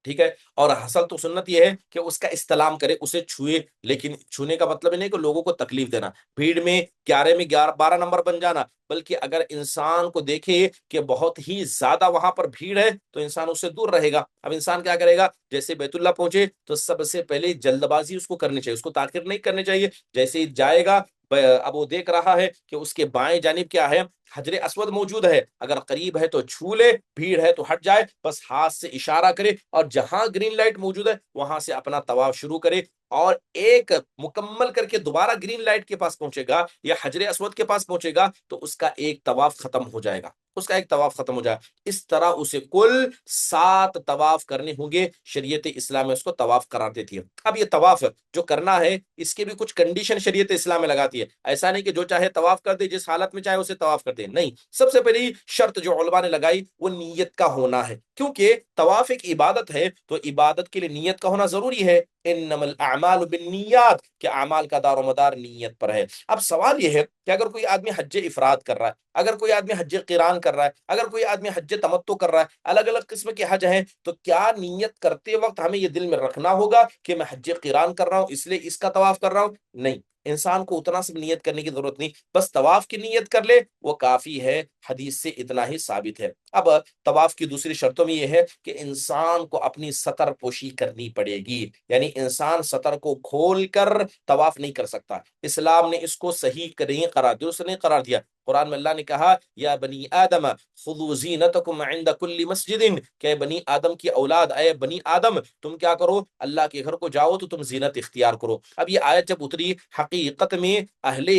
ٹھیک ہے، اور حسل تو سنت یہ ہے کہ اس کا استلام کرے، اسے چھوئے، لیکن چھونے کا مطلب نہیں کہ لوگوں کو تکلیف دینا، بھیڑ میں 11 میں 12 نمبر بن جانا، بلکہ اگر انسان کو دیکھے کہ بہت ہی زیادہ وہاں پر بھیڑ ہے تو انسان اس سے دور رہے گا۔ اب انسان کیا کرے گا، جیسے بیت اللہ پہنچے تو سب سے پہلے جلد بازی اس کو کرنی چاہیے، اس کو تاخیر نہیں کرنی چاہیے، جیسے ہی جائے گا اب وہ دیکھ رہا ہے کہ اس کے بائیں جانب کیا ہے، حجر اسود موجود ہے، اگر قریب ہے تو چھو لے، بھیڑ ہے تو ہٹ جائے، بس ہاتھ سے اشارہ کرے، اور جہاں گرین لائٹ موجود ہے وہاں سے اپنا طواف شروع کرے، اور ایک مکمل کر کے دوبارہ گرین لائٹ کے پاس پہنچے گا یا حجر اسود کے پاس پہنچے گا تو اس کا ایک طواف ختم ہو جائے گا، اس کا ایک طواف ختم ہو جائے گا۔ اس طرح اسے کل 7 طواف کرنے ہوں گے، شریعت اسلام میں اس کو طواف قرار دیتی ہے۔ اب یہ طواف جو کرنا ہے اس کے بھی کچھ کنڈیشن شریعت اسلام میں لگاتی ہے، ایسا نہیں کہ جو چاہے طواف کر دے، جس حالت میں چاہے اسے طواف کر دے، نہیں، سب سے پہلی شرط جو علماء نے لگائی وہ نیت کا ہونا ہے، کیونکہ طواف ایک عبادت ہے تو عبادت کے لیے نیت کا ہونا ضروری ہے، انما الاعمال بالنیات، کہ اعمال کا دار و مدار نیت پر ہے۔ اب سوال یہ ہے کہ اگر کوئی آدمی حج افراد کر رہا ہے، اگر کوئی آدمی حج قران کر رہا ہے، اگر کوئی آدمی حج تمتع کر رہا ہے، الگ الگ قسم کے حج ہیں، تو کیا نیت کرتے وقت ہمیں یہ دل میں رکھنا ہوگا کہ میں حج قران کر رہا ہوں اس لیے اس کا طواف کر رہا ہوں؟ نہیں، انسان کو اتنا سب نیت کرنے کی ضرورت نہیں، بس طواف کی نیت کر لے وہ کافی ہے، حدیث سے اتنا ہی ثابت ہے۔ اب طواف کی دوسری شرطوں میں یہ ہے کہ انسان کو اپنی سطر پوشی کرنی پڑے گی، یعنی انسان سطر کو کھول کر طواف نہیں کر سکتا، اسلام نے اس کو صحیح نہیں قرار دیا، اس نے قرار دیا، قرآن میں اللہ نے کہا یا بنی آدم خذوا زینتکم عند کل مسجد، کہ بنی آدم کی اولاد، اے بنی آدم تم کیا کرو، اللہ کے گھر کو جاؤ تو تم زینت اختیار کرو۔ اب یہ آیت جب اتری، حقیقت میں اہل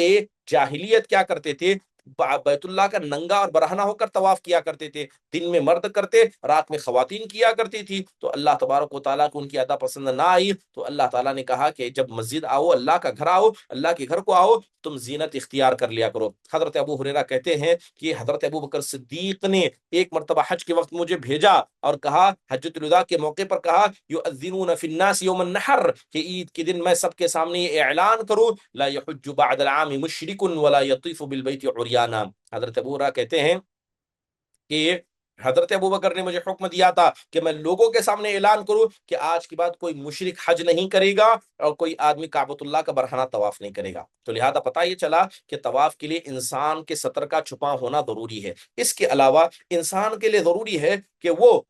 جاہلیت کیا کرتے تھے، بیت اللہ کا ننگا اور برہنہ ہو کر طواف کیا کرتے تھے، دن میں مرد کرتے، رات میں خواتین کیا کرتی تھی، تو اللہ تبارک و تعالیٰ کو ان کی ادا پسند نہ آئی، تو اللہ تعالیٰ نے کہا کہ جب مسجد آؤ، اللہ کا گھر آؤ، اللہ کے گھر کو آؤ، تم زینت اختیار کر لیا کرو۔ حضرت ابو ہریرہ کہتے ہیں کہ حضرت ابو بکر صدیق نے ایک مرتبہ حج کے وقت مجھے بھیجا اور کہا، حجۃ الوداع کے موقع پر کہا، یؤذنون فی الناس یوم النحر، کہ عید کے دن میں سب کے سامنے یہ اعلان کروں، لا یحج بعد العام مشرک ولا یطوف بالبیت عریانا۔ حضرت ابو ہریرہ کہتے ہیں کہ حضرت ابوبکر نے مجھے حکم دیا تھا کہ میں لوگوں کے سامنے اعلان کروں کہ آج کے بعد کوئی مشرک حج نہیں کرے گا اور کوئی آدمی کعبۃ اللہ کا برہنہ طواف نہیں کرے گا۔ تو لہذا پتہ یہ چلا کہ طواف کے لیے انسان کے سطر کا چھپا ہونا ضروری ہے۔ اس کے علاوہ انسان کے لیے ضروری ہے کہ وہ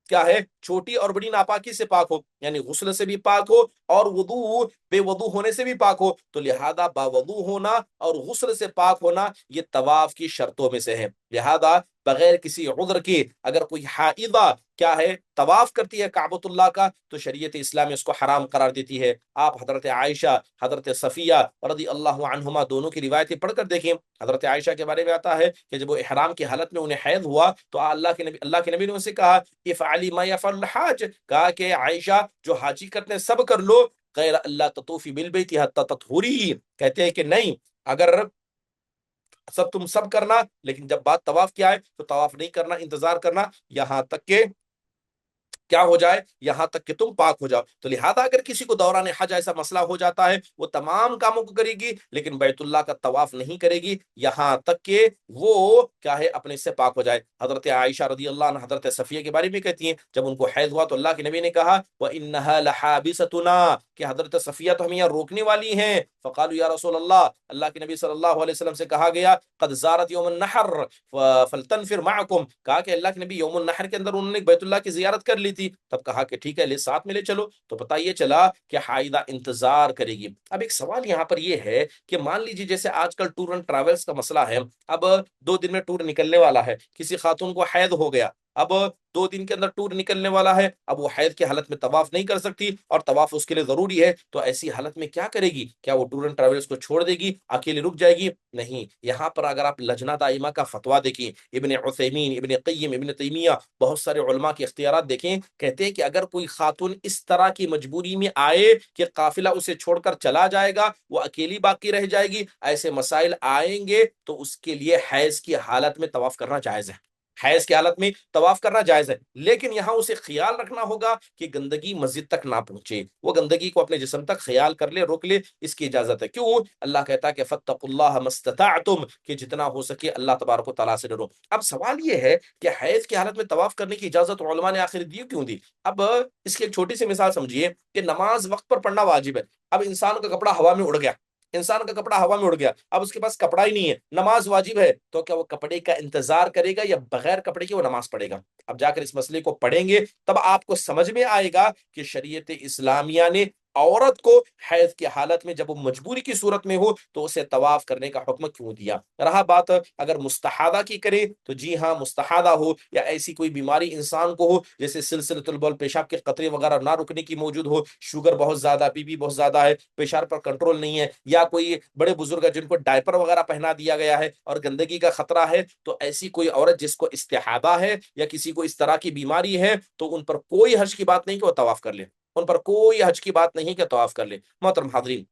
کیا ہے، چھوٹی اور بڑی ناپاکی سے پاک ہو، یعنی غسل سے بھی پاک ہو اور وضو بے وضو ہونے سے بھی پاک ہو، تو لہذا باوضو ہونا اور غسل سے پاک ہونا یہ طواف کی شرطوں میں سے ہے۔ لہذا بغیر کسی عذر کے اگر کوئی حائضہ کیا ہے طواف کرتی ہے کعبۃ اللہ کا تو شریعت اسلام اس کو حرام قرار دیتی ہے۔ آپ حضرت عائشہ، حضرت صفیہ رضی اللہ عنہما دونوں کی روایتیں پڑھ کر دیکھیں۔ حضرت عائشہ کے بارے میں آتا ہے کہ جب وہ احرام کی حالت میں انہیں حیض ہوا تو اللہ کے نبی نے ان سے کہا، افعلی ما یفعل الحاج، کہا کہ عائشہ جو حاجی کرتے ہیں سب کر لو، غیر اللہ تطوفی بالبیت حتی تطہری، کہتے ہیں کہ نہیں، اگر تم سب کرنا، لیکن جب بات طواف کیا ہے تو طواف نہیں کرنا، انتظار کرنا یہاں تک کہ کیا ہو جائے، یہاں تک کہ تم پاک ہو جاؤ۔ تو لہذا اگر کسی کو دوران حج ایسا مسئلہ ہو جاتا ہے، وہ تمام کاموں کو کرے گی لیکن بیت اللہ کا طواف نہیں کرے گی یہاں تک کہ وہ کیا ہے اپنے سے پاک ہو جائے۔ حضرت عائشہ رضی اللہ عنہ حضرت صفیہ کے بارے میں کہتی ہیں جب ان کو حیض ہوا تو اللہ کے نبی نے کہا وَإِنَّهَا لَحَابِسَتُنَا، کہ حضرت صفیہ تو ہمیں یہاں روکنے والی ہیں۔ فقالوا یا رسول اللہ کے نبی صلی اللہ علیہ وسلم سے کہا گیا قد زارت یوم النحر فلتنفر معکم، کہا کہ اللہ کے نبی یوم النحر کے اندر انہوں نے بیت اللہ کی زیارت کر لی تھی، تب کہا کہ ٹھیک ہے لے ساتھ میں لے چلو، تو پتہ یہ چلا کہ حائدہ انتظار کرے گی۔ اب ایک سوال یہاں پر یہ ہے کہ مان لیجیے جیسے آج کل ٹور اینڈ ٹریولز کا مسئلہ ہے، اب 2 دن میں ٹور نکلنے والا ہے، کسی خاتون کو حیض ہو گیا، اب 2 دن کے اندر ٹور نکلنے والا ہے، اب وہ حیض کی حالت میں طواف نہیں کر سکتی اور طواف اس کے لیے ضروری ہے، تو ایسی حالت میں کیا کرے گی؟ کیا وہ ٹور اینڈ ٹریولز کو چھوڑ دے گی، اکیلے رک جائے گی؟ نہیں، یہاں پر اگر آپ لجنہ دائمہ کا فتویٰ دیکھیں، ابن عثیمین، ابن قیم، ابن تیمیہ، بہت سارے علماء کے اختیارات دیکھیں، کہتے ہیں کہ اگر کوئی خاتون اس طرح کی مجبوری میں آئے کہ قافلہ اسے چھوڑ کر چلا جائے گا، وہ اکیلی باقی رہ جائے گی، ایسے مسائل آئیں گے تو اس کے لیے حیض کی حالت میں طواف کرنا جائز ہے۔ حیض کی حالت میں طواف کرنا جائز ہے، لیکن یہاں اسے خیال رکھنا ہوگا کہ گندگی مسجد تک نہ پہنچے، وہ گندگی کو اپنے جسم تک خیال کر لے، روک لے، اس کی اجازت ہے۔ کیوں؟ اللہ کہتا ہے کہ فاتقوا اللہ ما استطعتم، کہ جتنا ہو سکے اللہ تبارک و تعالیٰ سے ڈرو۔ اب سوال یہ ہے کہ حیض کی حالت میں طواف کرنے کی اجازت علماء نے آخر دی کیوں دی؟ اب اس کی ایک چھوٹی سی مثال سمجھیے کہ نماز وقت پر پڑھنا واجب ہے، اب انسان کا کپڑا ہوا میں اڑ گیا، انسان کا کپڑا ہوا میں اڑ گیا، اب اس کے پاس کپڑا ہی نہیں ہے، نماز واجب ہے، تو کیا وہ کپڑے کا انتظار کرے گا یا بغیر کپڑے کے وہ نماز پڑھے گا؟ اب جا کر اس مسئلے کو پڑھیں گے تب آپ کو سمجھ میں آئے گا کہ شریعت اسلامیہ نے عورت کو حیض کی حالت میں جب وہ مجبوری کی صورت میں ہو تو اسے طواف کرنے کا حکم کیوں دیا۔ رہا بات اگر مستحاضہ کی کرے تو جی ہاں، مستحاضہ ہو یا ایسی کوئی بیماری انسان کو ہو جیسے سلسلۃ البول، پیشاب کے قطرے وغیرہ نہ رکنے کی موجود ہو، شوگر بہت زیادہ، بی پی بہت زیادہ ہے، پیشاب پر کنٹرول نہیں ہے، یا کوئی بڑے بزرگ ہے جن کو ڈائپر وغیرہ پہنا دیا گیا ہے اور گندگی کا خطرہ ہے، تو ایسی کوئی عورت جس کو استحاضہ ہے یا کسی کو اس طرح کی بیماری ہے تو ان پر کوئی حرج کی بات نہیں کہ وہ طواف کر لے، ان پر کوئی حج کی بات نہیں کہ طواف کر لے۔ محترم حاضرین،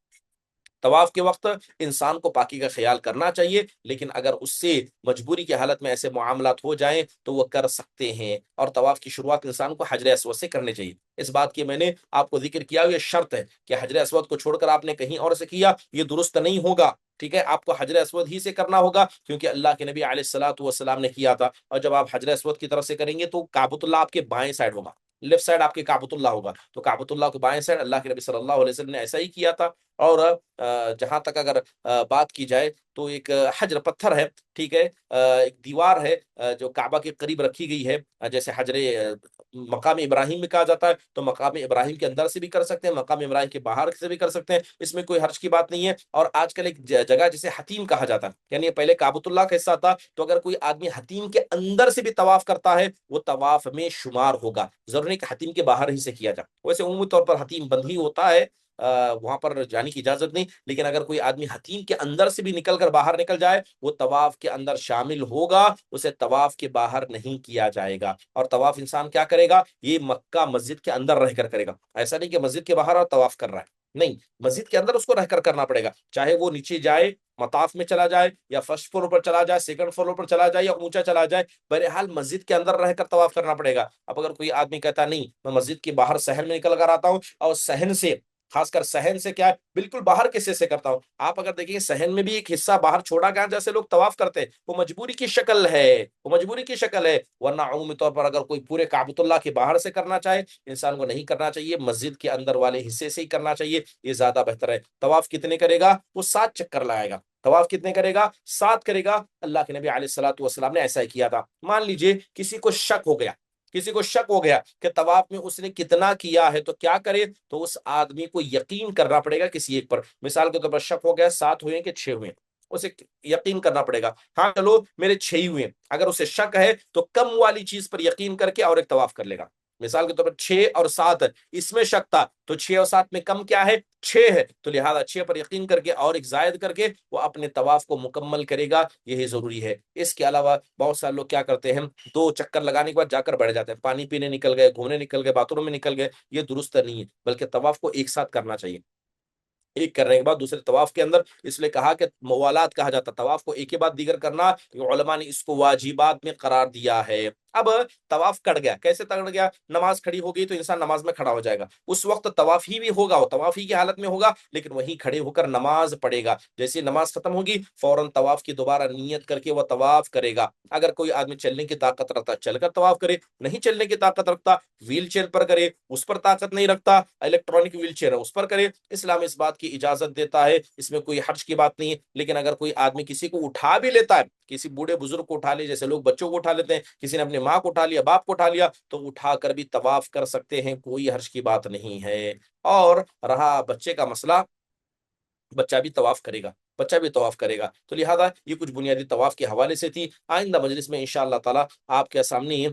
طواف کے وقت انسان کو پاکی کا خیال کرنا چاہیے، لیکن اگر اس سے مجبوری کی حالت میں ایسے معاملات ہو جائیں تو وہ کر سکتے ہیں، اور طواف کی شروعات انسان کو حجر اسود سے کرنی چاہیے۔ اس بات کی میں نے آپ کو ذکر کیا، یہ شرط ہے کہ حجر اسود کو چھوڑ کر آپ نے کہیں اور سے کیا یہ درست نہیں ہوگا، ٹھیک ہے؟ آپ کو حجر اسود ہی سے کرنا ہوگا، کیونکہ اللہ کے نبی علیہ الصلوۃ والسلام نے کیا تھا، اور جب آپ حجر اسود کی طرف سے کریں گے تو کعبۃ اللہ آپ کے بائیں سائڈ ہوگا، لیفٹ سائڈ آپ کے کعبۃ اللہ ہوگا، تو کعبۃ اللہ کے بائیں سائڈ اللہ کے نبی صلی اللہ علیہ وسلم نے ایسا ہی کیا تھا۔ اور جہاں تک اگر بات کی جائے تو ایک حجر پتھر ہے، ٹھیک ہے، ایک دیوار ہے جو کعبہ کے قریب رکھی گئی ہے، جیسے حجر مقام ابراہیم میں کہا جاتا ہے، تو مقام ابراہیم کے اندر سے بھی کر سکتے ہیں، مقام ابراہیم کے باہر سے بھی کر سکتے ہیں، اس میں کوئی حرج کی بات نہیں ہے۔ اور آج کل ایک جگہ جسے حتیم کہا جاتا ہے، یعنی پہلے کعبۃ اللہ کا حصہ تھا، تو اگر کوئی آدمی حتیم کے اندر سے بھی طواف کرتا ہے وہ طواف میں شمار ہوگا، ضروری نہیں کہ حتیم کے باہر ہی سے کیا جائے، ویسے عمومی طور پر حتیم بند ہی ہوتا ہے، وہاں پر جانے کی اجازت نہیں، لیکن اگر کوئی آدمی حتیم کے اندر سے بھی نکل کر باہر نکل جائے وہ طواف کے اندر شامل ہوگا، اسے طواف کے باہر نہیں کیا جائے گا۔ اور طواف انسان کیا کرے گا؟ یہ مکہ مسجد کے اندر رہ کر کرے گا، ایسا نہیں کہ مسجد کے باہر اور طواف کر رہا ہے، نہیں، مسجد کے اندر اس کو رہ کر کرنا پڑے گا، چاہے وہ نیچے جائے مطاف میں چلا جائے یا فرسٹ فلور پر چلا جائے، سیکنڈ فلور پر چلا جائے یا اونچا چلا جائے، بہرحال مسجد کے اندر رہ کر طواف کرنا پڑے گا۔ اب اگر کوئی آدمی کہتا نہیں میں مسجد کے باہر صحن میں نکل کر آتا ہوں، اور صحن سے، خاص کر صحن سے کیا ہے، بالکل باہر کے حصے سے کرتا ہوں، آپ اگر دیکھیں صحن میں بھی ایک حصہ باہر چھوڑا گیا جیسے لوگ طواف کرتے ہیں، وہ مجبوری کی شکل ہے، وہ مجبوری کی شکل ہے، ورنہ عمومی طور پر اگر کوئی پورے کعبۃ اللہ کے باہر سے کرنا چاہے انسان کو نہیں کرنا چاہیے، مسجد کے اندر والے حصے سے ہی کرنا چاہیے، یہ زیادہ بہتر ہے۔ طواف کتنے کرے گا؟ وہ 7 چکر لگائے گا۔ طواف کتنے کرے گا؟ 7 کرے گا۔ اللہ کے نبی علیہ الصلوۃ والسلام نے ایسا ہی کیا تھا۔ مان لیجئے کسی کو شک ہو گیا، کسی کو شک ہو گیا کہ طواف میں اس نے کتنا کیا ہے تو کیا کرے؟ تو اس آدمی کو یقین کرنا پڑے گا کسی ایک پر، مثال کے طور پر شک ہو گیا 7 ہوئے کہ 6 ہوئے، اسے یقین کرنا پڑے گا، ہاں چلو میرے 6 ہی ہوئے، اگر اسے شک ہے تو کم والی چیز پر یقین کر کے اور ایک طواف کر لے گا۔ مثال کے طور پر 6 اور 7 اس میں شک تھا، تو 6 اور 7 میں کم کیا ہے؟ 6 ہے، تو لہذا 6 پر یقین کر کے اور ایک زائد کر کے وہ اپنے طواف کو مکمل کرے گا، یہی ضروری ہے۔ اس کے علاوہ بہت سارے لوگ کیا کرتے ہیں، 2 چکر لگانے کے بعد جا کر بیٹھ جاتے ہیں، پانی پینے نکل گئے، گھومنے نکل گئے، باتھ روم میں نکل گئے، یہ درست نہیں ہے، بلکہ طواف کو ایک ساتھ کرنا چاہیے، ایک کرنے کے بعد دوسرے طواف کے اندر، اس لیے کہا کہ موالات کہا جاتا، طواف کو ایک کے بعد دیگر کرنا، علماء نے اس کو واجبات میں قرار دیا ہے۔ اب طواف کٹ گیا، کیسے کٹ گیا؟ نماز کھڑی ہو گئی تو انسان نماز میں کھڑا ہو جائے گا، اس وقت طواف ہی بھی ہوگا، وہ طواف ہی کی حالت میں ہوگا، لیکن وہیں کھڑے ہو کر نماز پڑھے گا، جیسے نماز ختم ہوگی فوراً طواف کی دوبارہ نیت کر کے وہ طواف کرے گا۔ اگر کوئی آدمی چلنے کی طاقت رکھتا چل کر طواف کرے، نہیں چلنے کی طاقت رکھتا ویل چیئر پر کرے، اس پر طاقت نہیں رکھتا الیکٹرانک ویل چیئر ہے اس پر کرے، اسلام اس بات کی اجازت دیتا ہے، اس میں کوئی حرج کی بات نہیں ہے۔ لیکن اگر کوئی آدمی کسی کو اٹھا بھی لیتا ہے، کسی بوڑھے بزرگ کو اٹھا لے، جیسے لوگ بچوں کو اٹھا لیتے ہیں، کسی نے اپنے ماں کو اٹھا لیا، باپ کو اٹھا لیا، تو اٹھا کر بھی طواف کر سکتے ہیں، کوئی حرج کی بات نہیں ہے۔ اور رہا بچے کا مسئلہ، بچہ بھی طواف کرے گا، بچہ بھی طواف کرے گا، تو لہذا یہ کچھ بنیادی طواف کے حوالے سے تھی۔ آئندہ مجلس میں انشاءاللہ تعالی آپ کے سامنے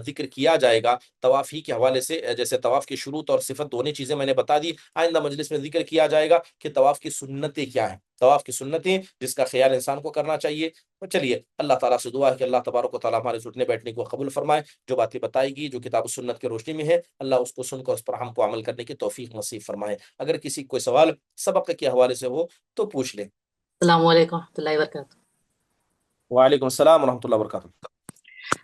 ذکر کیا جائے گا طواف ہی کے حوالے سے، جیسے طواف کی شروط اور صفت دونوں چیزیں میں نے بتا دی، آئندہ مجلس میں ذکر کیا جائے گا کہ طواف کی سنتیں کیا ہیں، طواف کی سنتیں جس کا خیال انسان کو کرنا چاہیے۔ تو چلیے اللہ تعالیٰ سے دعا ہے کہ اللہ تبارک و تعالیٰ ہمارے اٹھنے بیٹھنے کو قبول فرمائے، جو باتیں بتائی گی جو کتاب و سنت کی روشنی میں ہے اللہ اس کو سن کر اس پر ہم کو عمل کرنے کی توفیق نصیب فرمائے۔ اگر کسی کوئی سوال سبق کے حوالے سے ہو تو پوچھ لیں۔ السلام علیکم و رحمۃ اللہ وبرکاتہ۔ وعلیکم السلام ورحمۃ اللہ وبرکاتہ۔